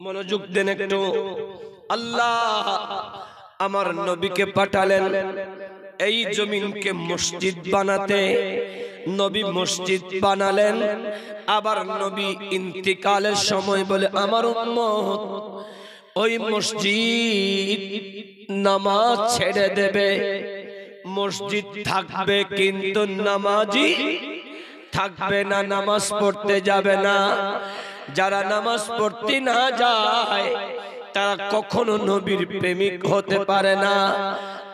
মনোযোগ দেন একটু। আল্লাহ আমার নবীকে পাঠালেন এই জমিনকে মসজিদ বানাতে। নবী মসজিদ বানালেন, আবার নবী ইন্তিকালের সময় বলে আমার উম্মত ওই মসজিদ নামাজ ছেড়ে দেবে। মসজিদ থাকবে কিন্তু নামাজি থাকবে না, নামাজ পড়তে যাবে না। যারা নামাজ পড়তে না যায় তারা কখনো নবীর প্রেমিক হতে পারে না।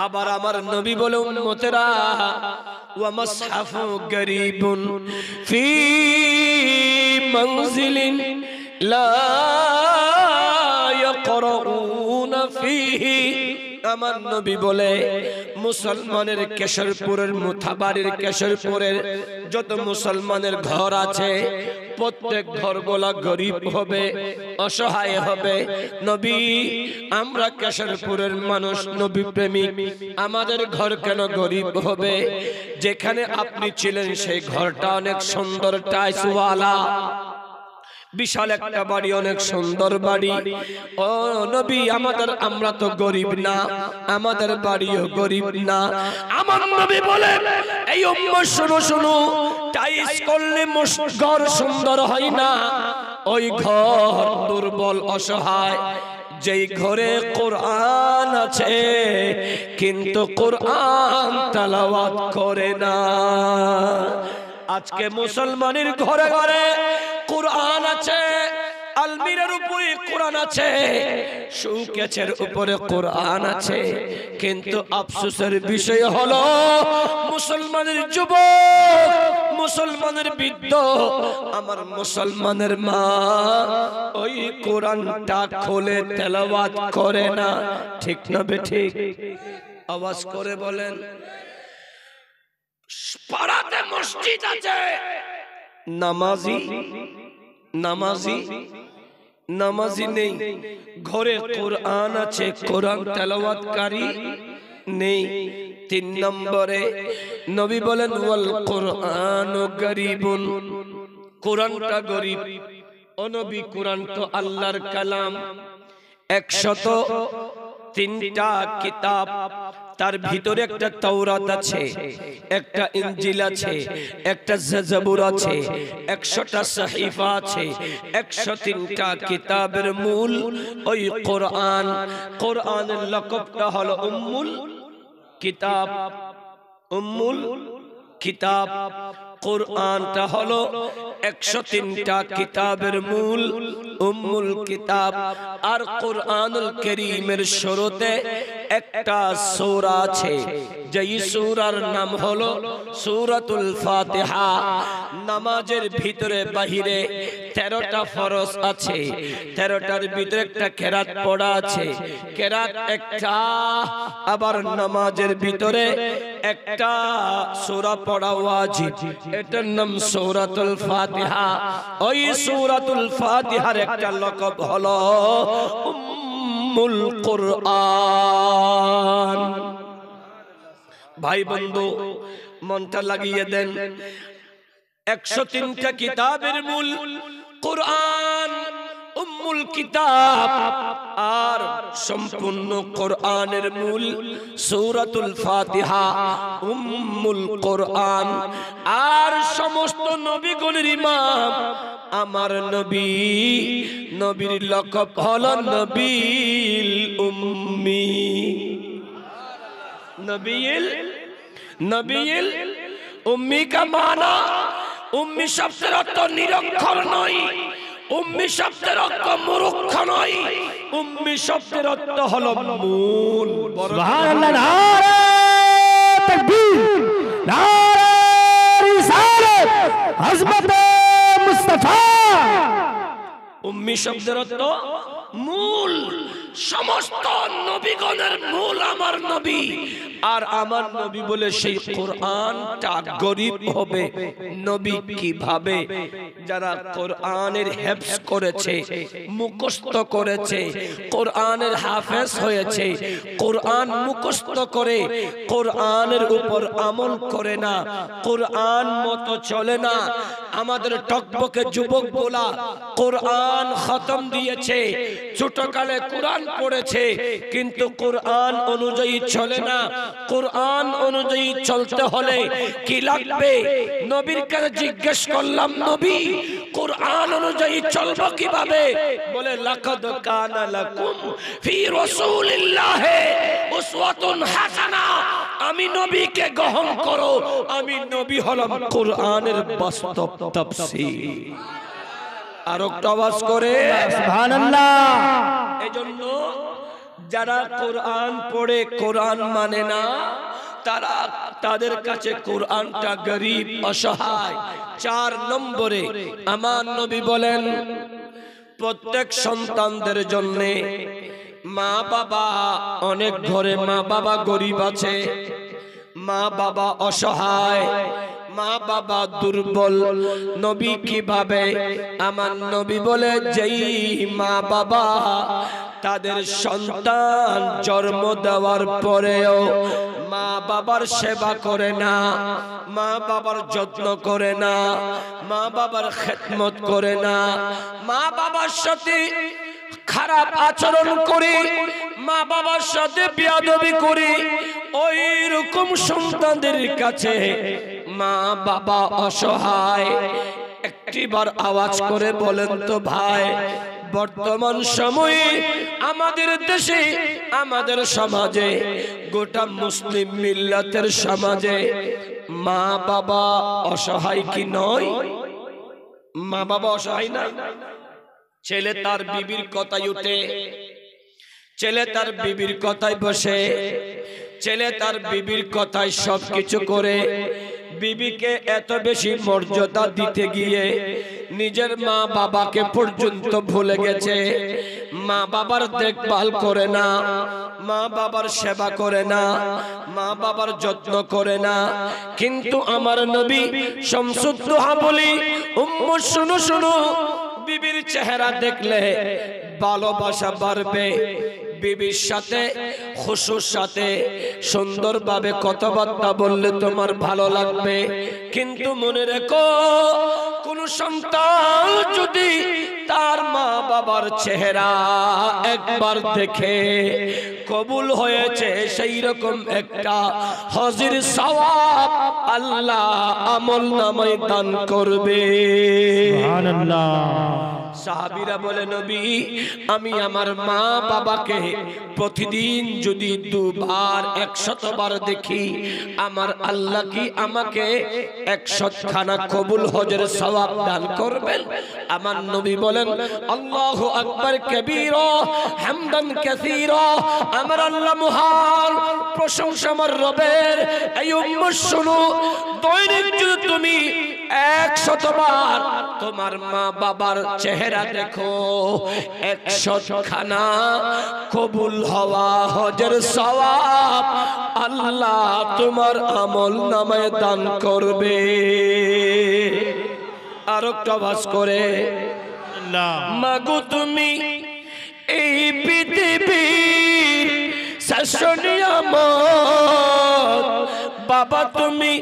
আবার আমার নবী বলে উম্মতেরা ওয়া মাসহাফু গরীবুন ফি মানজিলিন লা ইয়াকরাউনা ফিহি। আমার নবী বলে মুসলমানের কেশরপুরের মুথাবাড়ির কেশরপুরের যত মুসলমানের ঘর আছে প্রত্যেক ঘরগুলা গরিব হবে, অসহায় হবে। নবী আমরা কেশরপুরের মানুষ নবী প্রেমিক, আমাদের ঘর কেন গরিব হবে? যেখানে আপনি ছিলেন সেই ঘরটা অনেক সুন্দর, টাইলসওয়ালা, বিশাল একটা বাড়ি, অনেক সুন্দর বাড়ি। ও নবী আমাদের, আমরা তো গরিব না, আমাদের বাড়িও গরিব না। আমার নবী বলে এই উম্মত শুনো শুনো, টাইলস করলে ঘর সুন্দর হয় না, ওই ঘর দুর্বল অসহায়। যেই ঘরে কোরআন আছে কিন্তু কোরআন তেলাওয়াত করে না। আজকে মুসলমানের ঘরে ঘরে কোরআন আছে, আলমিরার উপরে কোরআন আছে, শোকেসের উপরে কোরআন আছে, কিন্তু আফসোসের বিষয় হলো মুসলমানের যুবক, মুসলমানের বৃদ্ধ, আমার মুসলমানের মা ওই কোরআনটা খুলে তেলাওয়াত করে না। ঠিক না বেঠিক? আওয়াজ করে বলেন। পাড়াতে মসজিদ আছে, নামাজি নামাজি নামাজি নেই। ঘরে কোরআন আছে, কোরআন তেলাওয়াতকারী নেই। 3 নম্বরে নবী বলেন ওয়াল কোরআনু গরীবুন, কোরআনটা গরীব। ও নবী কোরআন তো আল্লাহর কালাম, 103টা কিতাব, তার ভিতরে একটা তাওরাত আছে, একটা ইনজিল আছে, একটা জাবুর আছে, 100টা সাহিফা আছে, 103টা কিতাবের মূল ওই কোরআন। কোরআনের লকবটা হলো উম্মুল কিতাব, উম্মুল কিতাব। কোরআনটা হলো 103টা কিতাবের মূল উম্মুল কিতাব। আর কোরআনুল কারীমের শুরুতে একটা সূরা আছে, যেই সূরার নাম হলো সূরাতুল ফাতিহা। নামাজের ভিতরে বাহিরে 13টা ফরজ আছে, 13টার ভিতরে একটা কেরাত পড়া আছে, কেরাত একটা। আবার নামাজের ভিতরে একটা সূরা পড়া ওয়াজিব, এটার নাম সূরাতুল ফাতিহা। ওই সূরাতুল ফাতিহার একটা লকব হলো উম্মুল কোরআন। ভাই বন্ধু মনটা লাগিয়ে দেন, 103টা কিতাবের মূল কোরআন, উম্মুল কিতাব। আর সম্পূর্ণ কোরআনের মূল সূরাতুল ফাতিহা, উম্মুল কোরআন। আর সমস্ত নবীগণের ইমাম আমার নবী, নবীর লকব হলো নবীল উম্মি। নবীল উম্মি কা মানা, উম্মি শব্দের অর্থ নিরক্ষর নয়, উম্মি শব্দের অর্থ মূর্খ নয়, উম্মি শব্দের অর্থ হলো মূল। সুবহানাল্লাহ, নারে তাকবীর, নারে রিসালাত, হযরতে মুস্তাফা। উম্মি শব্দের অর্থ মূল। সমস্ত নবীগণের মূল আমার নবী, আর আমার নবী বলে সেই কোরআনটা গরিব হবে। নবী কিভাবে? যারা কোরআনের হেফজ করেছে, মুখস্থ করেছে, কোরআনের হাফেজ হয়েছে, কোরআন মুখস্থ করে কোরআনের উপর আমল করে না, কোরআন মতো চলে না। আমাদের টকবকে যুবকগুলা কোরআন খতম দিয়েছে, ছোটকালে কোরআন পড়েছে, কিন্তু কোরআন অনুযায়ী চলে না। কোরআন অনুযায়ী চলতে হলে কি লাগবে? নবীর কাছে জিজ্ঞেস করলাম, নবী কোরআন অনুযায়ী চলবো কিভাবে? বলে লাকাদ কানা লাকুম ফি রাসূলিল্লাহি উসওয়াতুন হাসানা। আমি নবীকে গ্রহণ করো, আমি নবী হলাম কোরআনের বাস্তব তাফসীর। আর একটা আওয়াজ করে সুবহানাল্লাহ। এজন্য যারা কোরআন পড়ে কোরআন মানে না, তারা তাদের কাছে কোরআনটা গরিব, অসহায়। 4 নম্বরে আমার নবী বলেন, প্রত্যেক সন্তানদের জন্য মা বাবা, অনেক ঘরে মা বাবা গরিব আছে, মা বাবা অসহায়, মা বাবা দুর্বল। নবী কিভাবে? আমার নবী বলে, যেই মা বাবা তাদের সন্তান জন্ম দেওয়ার পরেও মা বাবার সেবা করে না, মা বাবার যত্ন করে না, মা বাবার খেদমত করে না, মা বাবার সাথে খারাপ আচরণ করে, মা বাবার সাথে বেয়াদবি করে, ওই রকম সন্তানদের কাছে মা বাবা অসহায়। একটিবার আওয়াজ করে বলেন তো ভাই, বর্তমান সময়ে আমাদের দেশে, আমাদের সমাজে, গোটা মুসলিম মিল্লাতের সমাজে মা বাবা অসহায় কি নয়? মা বাবা অসহায় না? ছেলে তার বিবির কথায় উঠে, ছেলে তার বিবির কথায় বসে, ছেলে তার বিবির কথায় সবকিছু করে, বিবিকে এত বেশি মর্যাদা দিতে গিয়ে নিজের মা বাবাকে পর্যন্ত ভুলে গেছে। মা বাবার দেখভাল করে না, মা বাবার সেবা করে না, মা বাবার যত্ন করে না। কিন্তু আমার নবী শামসুদ্দোহা বলি, উম্মত শুনো শুনো, বিবির চেহারা দেখলে ভালোবাসা বাড়বে। বিবির সাথে খুশুর সাথে সুন্দরভাবে কথাবার্তা বললে তোমার ভালো লাগবে। কিন্তু মনে রেখো, কোন সন্তান যদি তার মা বাবার চেহারা একবার দেখে কবুল হয়েছে, সেই রকম একটা হাজির সওয়াব আল্লাহ আমলনামায় দান করবে। সুবহানাল্লাহ। সাহাবীরা বলে, নবী আমি আমার মা বাবাকে প্রতিদিন যদি 2 বার 100 বার দেখি, আমার আল্লাহ কি আমাকে 100 খানা কবুল হজের সওয়াব দান করবেন? আমার নবী বলেন, আল্লাহু আকবার কবীরা হামদান কাসীরা। আমার আল্লাহ মহান, প্রশংসা আমার রবের। এই উম্মত শুনো, দৈনিক যদি তুমি 100 বার তোমার মা বাবার চেহারা দেখো, 100 খানা কবুল হওয়া হজের সওয়াব আল্লাহ তোমার আমল নামায় দান করবে। আর একটা আওয়াজ করে, মাগো তুমি এই পৃথিবীর শাসনিয়ামত, বাবা তুমি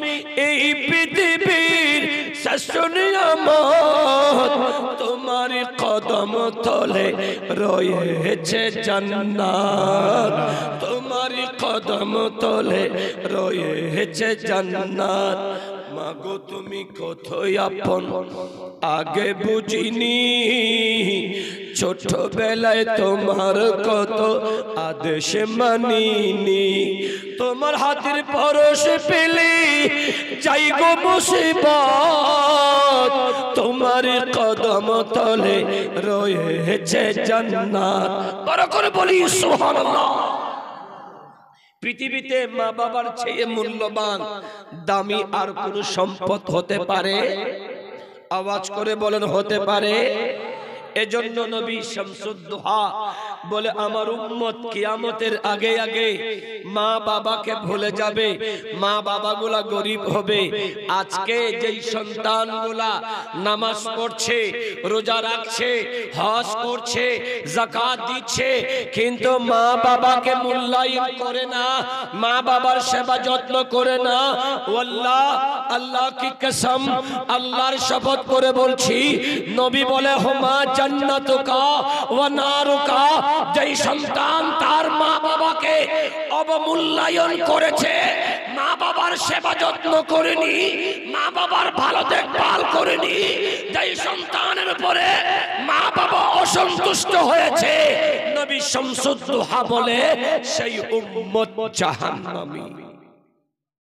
এই পৃথিবীর শাসনিয়ামত, তোমার কদম তলে রয়েছে জান্নাত, তোমার কদম তলে রয়েছে জান্নাত। মাগো তুমি কোথায় আপন আগে বুঝিনি, ছোটবেলায় তোমার কত আদেশ মানিনি, তোমার হাতের পরশ পেলে যাই গো মুসিবত, তোমার কদম তলে রয়েছে জান্নাত। বড় করে বলি সুবহানাল্লাহ। পৃথিবীতে মা বাবার চেয়ে মূল্যবান দামি আর কোন সম্পদ হতে পারে? আওয়াজ করে বলেন, হতে পারে? এজন্য নবী শামসুদ্দোহা বলে আমার উম্মত কিয়ামতের আগে আগে মা বাবাকে ভুলে যাবে, মা বাবাগুলা গরিব হবে। আজকে যেই সন্তানগুলা নামাজ পড়ছে, রোজা রাখছে, হজ করছে, যাকাত দিচ্ছে, কিন্তু মা বাবাকে মূল্যায়ন করে না, মা বাবার সেবা যত্ন করে না। আল্লাহ, আল্লাহ কি কসম, আল্লাহর শপথ করে বলছি, নবী বলে হুমা জান্নাতুকা ওয়া নারুকা। যেই সন্তান তার মা বাবাকে অবমূল্যায়ন করেছে, মা বাবার সেবা যত্ন করেনি, মা বাবার ভালো দেখভাল করেনি, যেই সন্তানের উপরে মা বাবা অসন্তুষ্ট হয়েছে, নবী শামসুদ দুহা বলে সেই উম্মত জাহান্নামী।